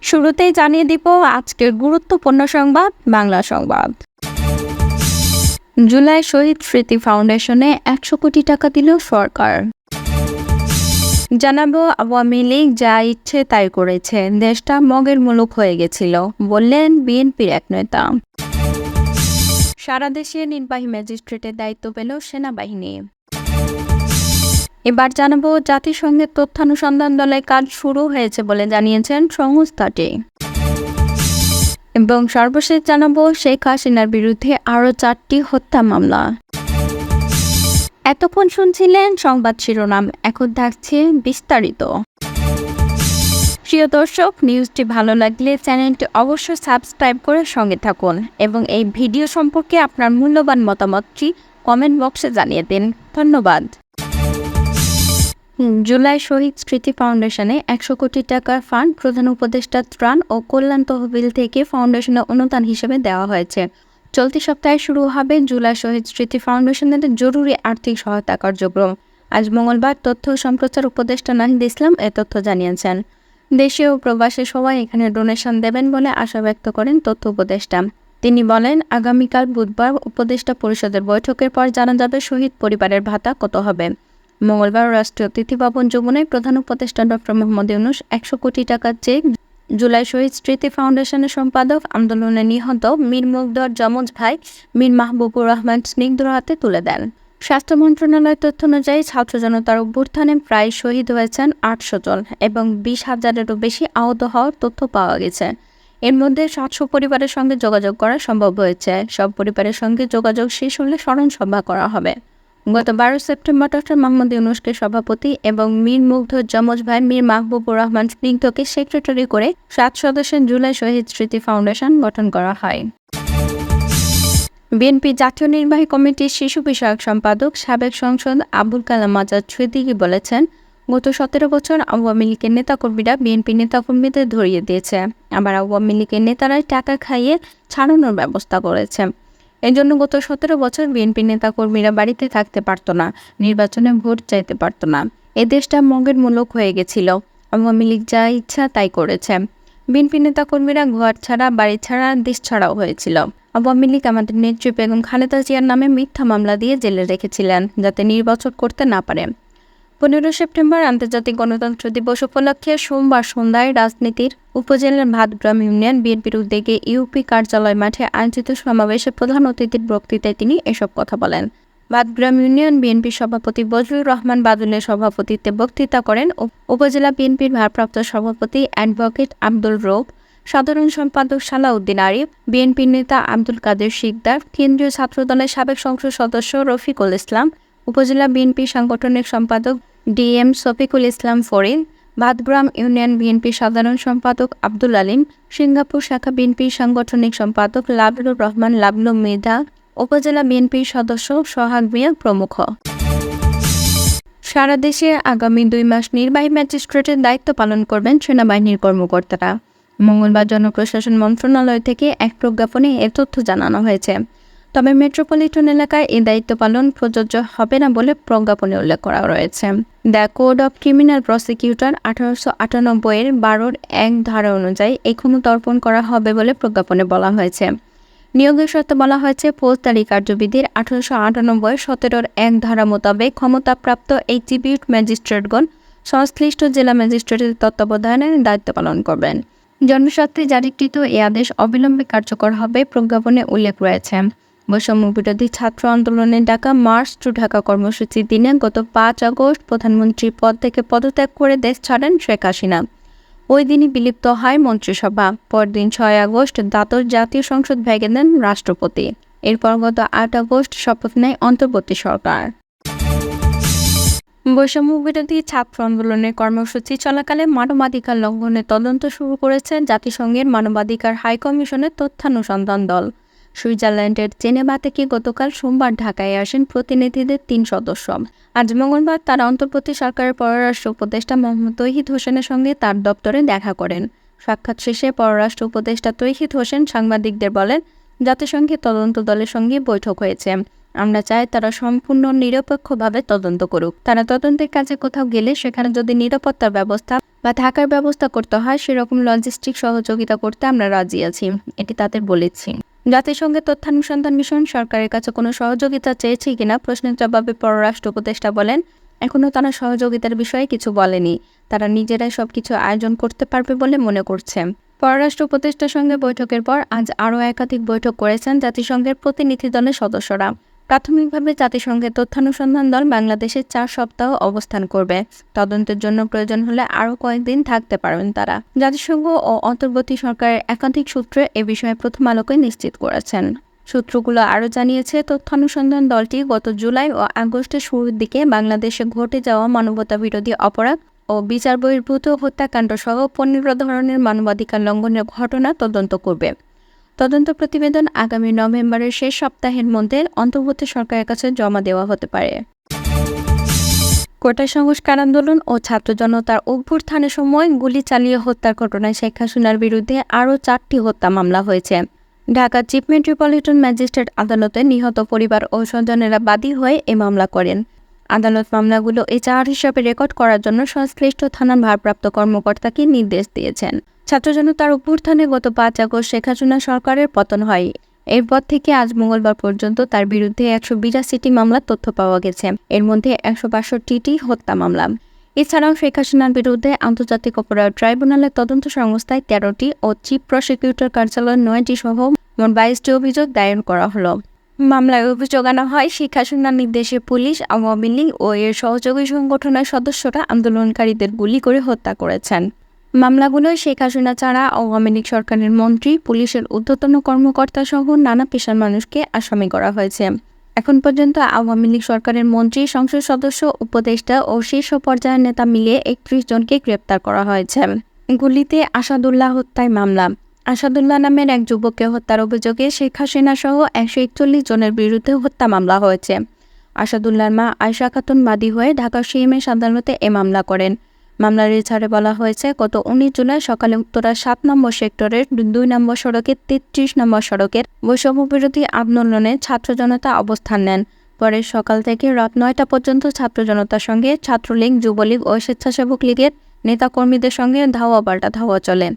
শুরুতেই জানিয়ে দিব আজকের গুরুত্বপূর্ণ সংবাদ বাংলা সংবাদ। জুলাই শহীদ স্মৃতি ফাউন্ডেশনে ১০০ কোটি টাকা দিল সরকার। জানাবো আওয়ামী লীগ যা ইচ্ছে তাই করেছে, দেশটা মগের মুলুক হয়ে গেছিল বললেন বিএনপির এক নেতা। সারা দেশে নির্বাহী ম্যাজিস্ট্রেটের দায়িত্ব পেল সেনাবাহিনী। এবার জানাবো জাতিসংঘের তথ্যানুসন্ধান দলের কাজ শুরু হয়েছে বলে জানিয়েছেন সংস্থাটি। এবং সর্বশেষ জানাবো শেখ হাসিনার বিরুদ্ধে আরও 4টি হত্যা মামলা। এতক্ষণ শুনছিলেন সংবাদ শিরোনাম, এখন থাকছে বিস্তারিত। প্রিয় দর্শক, নিউজটি ভালো লাগলে চ্যানেলটি অবশ্যই সাবস্ক্রাইব করে সঙ্গে থাকুন এবং এই ভিডিও সম্পর্কে আপনার মূল্যবান মতামতটি কমেন্ট বক্সে জানিয়ে দিন। ধন্যবাদ। জুলাই শহীদ স্মৃতি ফাউন্ডেশনে ১০০ কোটি টাকার ফান্ড প্রধান উপদেষ্টা ত্রাণ ও কল্যাণ তহবিল থেকে ফাউন্ডেশনে অনুদান হিসেবে দেওয়া হয়েছে। চলতি সপ্তাহে শুরু হবে জুলাই শহীদ স্মৃতি ফাউন্ডেশনের জরুরি আর্থিক সহায়তা কার্যক্রম। আজ মঙ্গলবার তথ্য ও সম্প্রচার উপদেষ্টা নাহিদ ইসলাম এ তথ্য জানিয়েছেন। দেশীয় ও প্রবাসী সবাই এখানে ডোনেশন দেবেন বলে আশা ব্যক্ত করেন তথ্য উপদেষ্টা। তিনি বলেন, আগামীকাল বুধবার উপদেষ্টা পরিষদের বৈঠকের পর জানা যাবে শহীদ পরিবারের ভাতা কত হবে। মঙ্গলবার রাষ্ট্রীয় অতিথি ভবন যমুনায় প্রধান উপদেষ্টা ডক্টর মোহাম্মদ ইউনূস ১০০ কোটি টাকার চেক জুলাই শহীদ স্মৃতি ফাউন্ডেশনের সম্পাদক, আন্দোলনে নিহত মীর মুগ্ধর যমজ ভাই মীর মাহবুবুর রহমান স্নিগ্ধর হাতে তুলে দেন। স্বাস্থ্য মন্ত্রণালয়ের তথ্য অনুযায়ী ছাত্র জনতার অভ্যুত্থানে প্রায় শহীদ হয়েছেন ৮০০ জন এবং ২০,০০০-এরও বেশি আহত হওয়ার তথ্য পাওয়া গেছে। এর মধ্যে ৭০০ পরিবারের সঙ্গে যোগাযোগ করা সম্ভব হয়েছে। সব পরিবারের সঙ্গে যোগাযোগ শেষ হলে স্মরণ সভা করা হবে। গত ১২ সেপ্টেম্বর ডক্টর মোহাম্মদ ইউনূসকে সভাপতি এবং মীর মুগ্ধর যমজ ভাই মীর মাহবুবুর রহমান স্নিগ্ধকে সেক্রেটারি করে ৭ সদস্যের জুলাই শহীদ স্মৃতি ফাউন্ডেশন গঠন করা হয়। বিএনপি জাতীয় নির্বাহী কমিটির শিশু বিষয়ক সম্পাদক সাবেক সংসদ আবুল কালাম আজাদ সিদ্দিকী বলেছেন, গত ১৭ বছর আওয়ামী লীগের নেতাকর্মীরা বিএনপি নেতাকর্মীদের ধরিয়ে দিয়েছে, আবার আওয়ামী লীগের নেতারাই টাকা খাইয়ে ছাড়ানোর ব্যবস্থা করেছে। এজন্য গত ১৭ বছর বিএনপি নেতাকর্মীরা বাড়িতে থাকতে পারত না, নির্বাচনে ভোট চাইতে পারত না। এ দেশটা মগের মুলুক হয়ে গেছিল। আওয়ামী লীগ যা ইচ্ছা তাই করেছে। বিএনপি নেতাকর্মীরা ঘর ছাড়া, বাড়ি ছাড়া, দেশ ছাড়াও হয়েছিল। আওয়ামী লীগ আমাদের নেত্রী বেগম খালেদা জিয়ার নামে মিথ্যা মামলা দিয়ে জেলে রেখেছিলেন যাতে নির্বাচন করতে না পারে। ১৫ সেপ্টেম্বর আন্তর্জাতিক গণতন্ত্র দিবস উপলক্ষে সোমবার সন্ধ্যায় রাজনীতির উপজেলার ভাতগ্রাম ইউনিয়ন বিএনপির উদ্যোগে ইউপি কার্যালয় মাঠে আয়োজিত সমাবেশে প্রধান অতিথির বক্তৃতায় তিনি এসব কথা বলেন। ভাতগ্রাম ইউনিয়ন বিএনপির সভাপতি বজলুর রহমান বাদলের সভাপতিত্বে বক্তৃতা করেন উপজেলা বিএনপির ভারপ্রাপ্ত সভাপতি অ্যাডভোকেট আব্দুল রৌফ, সাধারণ সম্পাদক সালাউদ্দিন আরিফ, বিএনপির নেতা আব্দুল কাদের শিকদার, কেন্দ্রীয় ছাত্রদলের সাবেক সংসদ সদস্য রফিকুল ইসলাম, উপজেলা বিএনপি সাংগঠনিক সম্পাদক ডিএম শফিকুল ইসলাম ফরিদ, ভাতগ্রাম ইউনিয়ন বিএনপির সাধারণ সম্পাদক আব্দুল আলিম, সিঙ্গাপুর শাখা বিএনপির সাংগঠনিক সম্পাদক লাবলুর রহমান লাবলু মৃধা, উপজেলা বিএনপির সদস্য সোহাগ মিয়া প্রমুখ। সারা দেশে আগামী ২ মাস নির্বাহী ম্যাজিস্ট্রেটের দায়িত্ব পালন করবেন সেনাবাহিনীর কর্মকর্তারা। মঙ্গলবার জনপ্রশাসন মন্ত্রণালয় থেকে এক প্রজ্ঞাপনে এ তথ্য জানানো হয়েছে। তবে মেট্রোপলিটন এলাকায় এই দায়িত্ব পালন প্রযোজ্য হবে না বলে প্রজ্ঞাপনে উল্লেখ করা রয়েছে। The code of criminal prosecutor ১৮৯৮-এর ১২-১ ধারা অনুযায়ী এই ক্ষমতা অর্পণ করা হবে বলে প্রজ্ঞাপনে বলা হয়েছে। নিয়োগের শর্তে বলা হয়েছে, ফৌজদারি কার্যবিধির ১৮৯৮-এর ১৭-১ ধারা মোতাবেক ক্ষমতাপ্রাপ্ত এক্সিকিউটিভ ম্যাজিস্ট্রেটগণ সংশ্লিষ্ট জেলা ম্যাজিস্ট্রেটের তত্ত্বাবধানে দায়িত্ব পালন করবেন। জনস্বার্থে জারিকৃত এই আদেশ অবিলম্বে কার্যকর হবে প্রজ্ঞাপনে উল্লেখ রয়েছে। বৈষম্য বিরোধী ছাত্র আন্দোলনের ডাকা মার্চ টু ঢাকা কর্মসূচির দিনে গত ৫ আগস্ট প্রধানমন্ত্রীর পদ থেকে পদত্যাগ করে দেশ ছাড়েন শেখ হাসিনা। ওই দিনই বিলুপ্ত হয় মন্ত্রিসভা। পরদিন ৬ আগস্ট দ্বাদশ জাতীয় সংসদ ভেঙে দেন রাষ্ট্রপতি। এরপর গত ৮ আগস্ট শপথ নেয় অন্তর্বর্তী সরকার। বৈষম্য বিরোধী ছাত্র আন্দোলনের কর্মসূচি চলাকালে মানবাধিকার লঙ্ঘনের তদন্ত শুরু করেছে জাতিসংঘের মানবাধিকার হাইকমিশনের তথ্যানুসন্ধান দল। সুইজারল্যান্ডের জেনেভা থেকে গতকাল সোমবার ঢাকায় আসেন প্রতিনিধিদের ৩ সদস্য। আজ মঙ্গলবার তারা অন্তর্বর্তী সরকারের পররাষ্ট্র উপদেষ্টা মোহাম্মদ তৌহিদ হোসেনের সঙ্গে তার দপ্তরে দেখা করেন। সাক্ষাৎ শেষে পররাষ্ট্র উপদেষ্টা তৌহিদ হোসেন সাংবাদিকদের বলেন, জাতিসংঘের তদন্ত দলের সঙ্গে বৈঠক হয়েছে। আমরা চাই তারা সম্পূর্ণ নিরপেক্ষভাবে তদন্ত করুক। তারা তদন্তের কাজে কোথাও গেলে সেখানে যদি নিরাপত্তার ব্যবস্থা বা থাকার ব্যবস্থা করতে হয় সেরকম লজিস্টিক সহযোগিতা করতে আমরা রাজি আছি, এটি তাদের বলেছি। জাতিসংঘের তথ্যানুসন্ধান মিশন সরকারের কাছে কোনো সহযোগিতা চেয়েছে কিনা প্রশ্নের জবাবে পররাষ্ট্র উপদেষ্টা বলেন, এখনও তারা সহযোগিতার বিষয়ে কিছু বলেনি, তারা নিজেরাই সবকিছু আয়োজন করতে পারবে বলে মনে করছে। পররাষ্ট্র উপদেষ্টার সঙ্গে বৈঠকের পর আজ আরও একাধিক বৈঠক করেছেন জাতিসংঘের প্রতিনিধি দলের সদস্যরা। প্রাথমিকভাবে জাতিসংঘের তথ্যানুসন্ধান দল বাংলাদেশে 4 সপ্তাহ অবস্থান করবে। তদন্তের জন্য প্রয়োজন হলে আরও কয়েকদিন থাকতে পারবেন তারা। জাতিসংঘ ও অন্তর্বর্তী সরকারের একাধিক সূত্রে এ বিষয়ে প্রথম আলোকে নিশ্চিত করেছেন। সূত্রগুলো আরও জানিয়েছে, তথ্যানুসন্ধান দলটি গত জুলাই ও আগস্টের শুরুর দিকে বাংলাদেশে ঘটে যাওয়া মানবতাবিরোধী অপরাধ ও বিচার বহির্ভূত হত্যাকাণ্ড সহ 15 ধরনের মানবাধিকার লঙ্ঘনের ঘটনা তদন্ত করবে। তদন্ত প্রতিবেদন আগামী নভেম্বরের শেষ সপ্তাহের মধ্যে অন্তর্বর্তী সরকারের কাছে জমা দেওয়া হতে পারে। কোটা সংস্কার আন্দোলন ও ছাত্র জনতার অভ্যুত্থানের সময় গুলি চালিয়ে হত্যার ঘটনায় শেখ হাসিনার বিরুদ্ধে আরও 4টি হত্যা মামলা হয়েছে। ঢাকা চিফ মেট্রোপলিটন ম্যাজিস্ট্রেট আদালতে নিহত পরিবার ও স্বজনেরা বাদী হয়ে এ মামলা করেন। আদালত মামলাগুলো এজাহার হিসাবে রেকর্ড করার জন্য সংশ্লিষ্ট থানার ভারপ্রাপ্ত কর্মকর্তাকে নির্দেশ দিয়েছেন। ছাত্র জনতার অভ্যুত্থানে গত 5 আগস্ট শেখ হাসিনা সরকারের পতন হয়। এরপর থেকে আজ মঙ্গলবার পর্যন্ত তার বিরুদ্ধে 182টি মামলার তথ্য পাওয়া গেছে। এর মধ্যে 162টি হত্যা মামলা। এছাড়াও শেখ হাসিনার বিরুদ্ধে আন্তর্জাতিক অপরাধ ট্রাইব্যুনালের তদন্ত সংস্থায় 13টি ও চিফ প্রসিকিউটর কার্যালয়ের 9টি সহ মোট 22টি অভিযোগ দায়ের করা হলো। মামলায় অভিযোগ আনা হয়, শেখ হাসিনার নির্দেশে পুলিশ, আওয়ামী লীগ ও এর সহযোগী সংগঠনের সদস্যরা আন্দোলনকারীদের গুলি করে হত্যা করেছেন। মামলাগুলোয় শেখ হাসিনা ছাড়া আওয়ামী লীগ সরকারের মন্ত্রী, পুলিশের ঊর্ধ্বতন কর্মকর্তা সহ নানা পেশার মানুষকে আসামি করা হয়েছে। এখন পর্যন্ত আওয়ামী লীগ সরকারের মন্ত্রী, সংসদ সদস্য, উপদেষ্টা ও শীর্ষ পর্যায়ের নেতা মিলিয়ে 31 জনকে গ্রেপ্তার করা হয়েছে। গুলিতে আসাদুল্লাহ হত্যায় মামলা। আসাদুল্লাহ নামের এক যুবককে হত্যার অভিযোগে শেখ হাসিনা সহ 141 জনের বিরুদ্ধে হত্যা মামলা হয়েছে। আসাদুল্লাহর মা আয়শা খাতুন বাদী হয়ে ঢাকা সিএমএস আদালতে এ মামলা করেন। মামলার এছাড়ে বলা হয়েছে, গত 19 জুলাই সকালে উত্তরা 7 নম্বর সেক্টরের 2 নম্বর সড়কের 33 নম্বর সড়কের বৈষম্যবিরোধী আন্দোলনে ছাত্র জনতা অবস্থান নেন। পরে সকাল থেকে রাত 9টা পর্যন্ত ছাত্র জনতার সঙ্গে ছাত্রলীগ, যুবলীগ ও স্বেচ্ছাসেবক লীগের নেতাকর্মীদের সঙ্গে ধাওয়া পাল্টা ধাওয়া চলে।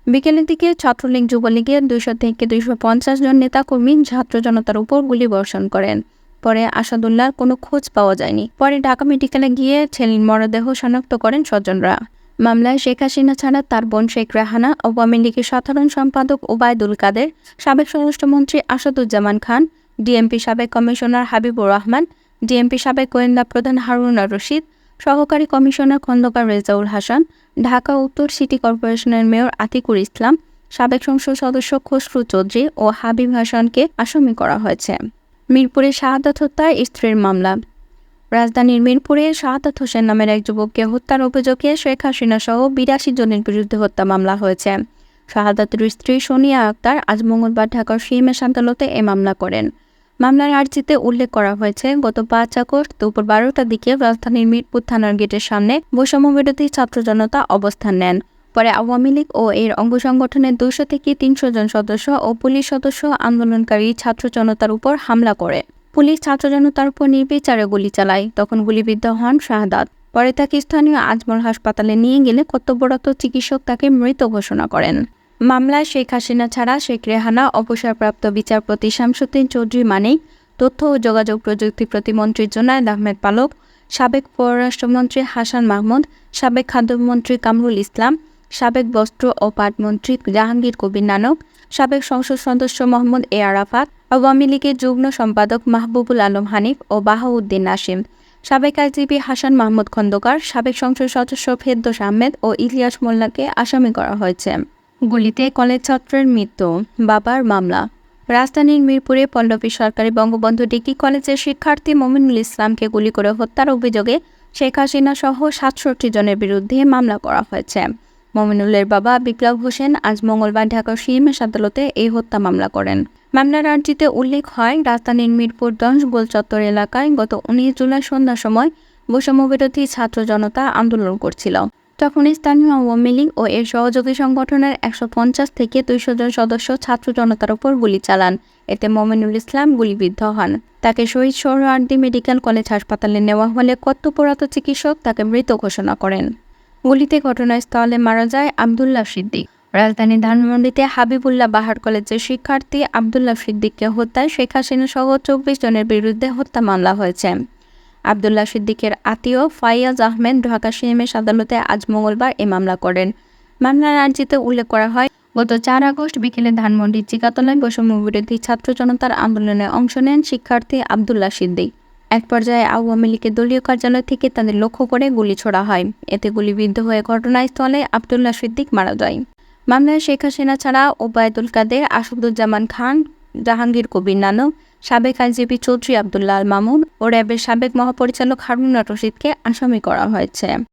বিকেলের দিকে ছাত্রলীগ, যুবলীগের 200 থেকে 250 জন নেতাকর্মী ছাত্র জনতার উপর গুলিবর্ষণ করেন। পরে আসাদুল্লাহর কোনো খোঁজ পাওয়া যায়নি। পরে ঢাকা মেডিকেলে গিয়ে ছেলের মরদেহ শনাক্ত করেন স্বজনরা। মামলায় শেখ হাসিনা ছাড়া তার বোন শেখ রেহানা, আওয়ামী লীগের সাধারণ সম্পাদক ওবায়দুল কাদের, সাবেক স্বরাষ্ট্রমন্ত্রী আসাদুজ্জামান খান, ডিএমপি সাবেক কমিশনার হাবিবুর রহমান, ডিএমপি সাবেক গোয়েন্দা প্রধান হারুন আর রশিদ, সহকারী কমিশনার খন্দকার রেজাউল হাসান, ঢাকা উত্তর সিটি কর্পোরেশনের মেয়র আতিকুর ইসলাম, সাবেক সংসদ সদস্য খসরু চৌধুরী ও হাবিব হাসানকে আসামি করা হয়েছে। মিরপুরে শাহাদাত হত্যায় স্ত্রীর মামলা। রাজধানীর মিরপুরে শাহাদাত হোসেন নামের এক যুবককে হত্যার অভিযোগে শেখ হাসিনা সহ 82 জনের বিরুদ্ধে হত্যা মামলা হয়েছে। শাহাদাতের স্ত্রী সোনিয়া আক্তার আজ মঙ্গলবার ঢাকার সিএমএস আদালতে এ মামলা করেন। মামলার আর্জিতে উল্লেখ করা হয়েছে, গত 5 আগস্ট দুপুর 12টার দিকে রাজধানীর মিরপুর থানার গেটের সামনে বৈষম্যবিরোধী ছাত্র জনতা অবস্থান নেন। পরে আওয়ামী লীগ ও এর অঙ্গ সংগঠনের 200 থেকে 300 জন সদস্য ও পুলিশ সদস্য আন্দোলনকারী ছাত্র জনতার উপর হামলা করে। পুলিশ ছাত্র জনতার উপর নির্বিচারে গুলি চালায়। তখন গুলিবিদ্ধ হন শাহাদাত। পরে তাকে স্থানীয় আজমল হাসপাতালে নিয়ে গেলে কর্তব্যরত চিকিৎসক তাকে মৃত ঘোষণা করেন। মামলায় শেখ হাসিনা ছাড়া শেখ রেহানা, অবসরপ্রাপ্ত বিচারপতি শামসুদ্দিন চৌধুরী মানিক, তথ্য ও যোগাযোগ প্রযুক্তি প্রতিমন্ত্রী জুনায়েদ আহমেদ পালক, সাবেক পররাষ্ট্রমন্ত্রী হাসান মাহমুদ, সাবেক খাদ্যমন্ত্রী কামরুল ইসলাম, সাবেক বস্ত্র ও পাট মন্ত্রী জাহাঙ্গীর কবির নানক, সাবেক সংসদ সদস্য মোহাম্মদ এ আরাফাত, আওয়ামী লীগের যুগ্ম সম্পাদক মাহবুবুল আলম হানিফ ও বাহাউদ্দিন নাসিম, সাবেক আইজিপি হাসান মাহমুদ খন্দকার, সাবেক সংসদ সদস্য ফেরদৌস আহমেদ ও ইলিয়াস মোল্লাকে আসামি করা হয়েছে। গুলিতে কলেজ ছাত্রের মৃত্যু, বাবার মামলা। রাজধানীর মিরপুরে পল্লবী সরকারি বঙ্গবন্ধু ডিগ্রি কলেজের শিক্ষার্থী মমিনুল ইসলামকে গুলি করে হত্যার অভিযোগে শেখ হাসিনা সহ 67 জনের বিরুদ্ধে মামলা করা হয়েছে। মমিনুলের বাবা বিপ্লব হোসেন আজ মঙ্গলবার ঢাকার সিএমএস আদালতে এই হত্যা মামলা করেন। মামলার আর্জিতে উল্লেখ হয়, রাজধানীর মিরপুর 10 গোল চত্বর এলাকায় গত 19 জুলাই সন্ধ্যার সময় বৈষম্যবিরোধী ছাত্র জনতা আন্দোলন করছিল। তখন স্থানীয় আওয়ামী লীগ ও এর সহযোগী সংগঠনের 150 থেকে 200 জন সদস্য ছাত্র জনতার উপর গুলি চালান। এতে মমিনুল ইসলাম গুলিবিদ্ধ হন। তাকে শহীদ সোহরাওয়ার্দী মেডিকেল কলেজ হাসপাতালে নেওয়া হলে কর্তব্যরত চিকিৎসক তাকে মৃত ঘোষণা করেন। গুলিতে ঘটনাস্থলে মারা যায় আব্দুল্লাহ সিদ্দিক। রাজধানী ধানমন্ডিতে হাবিবুল্লাহ বাহার কলেজের শিক্ষার্থী আব্দুল্লাহ সিদ্দিককে হত্যায় শেখ হাসিনা সহ ২৪ জনের বিরুদ্ধে হত্যা মামলা হয়েছে। আব্দুল্লাহ সিদ্দিকের আত্মীয় ফাইয়াজ আহমেদ ঢাকা সিএমএস আদালতে আজ মঙ্গলবার এ মামলা করেন। মামলার আর্জিতে উল্লেখ করা হয়, গত ৪ আগস্ট বিকেলে ধানমন্ডির চিকাতলায় বৈষম্যবিরোধী ছাত্র জনতার আন্দোলনে অংশ নেন শিক্ষার্থী আব্দুল্লাহ সিদ্দিক। এক পর্যায়ে আওয়ামী লীগের দলীয় কার্যালয় থেকে তাদের লক্ষ্য করে গুলি ছোড়া হয়। এতে গুলিবিদ্ধ হয়ে ঘটনাস্থলে আব্দুল্লাহ সিদ্দিক মারা যায়। মামলায় শেখ হাসিনা ছাড়া ওবায়দুল কাদের, আসাদুজ্জামান খান, জাহাঙ্গীর কবির নানক, সাবেক আইজিপি চৌধুরী আবদুল্লাহ আল মামুন ও র্যাবের সাবেক মহাপরিচালক হারুন রশিদকে আসামি করা হয়েছে।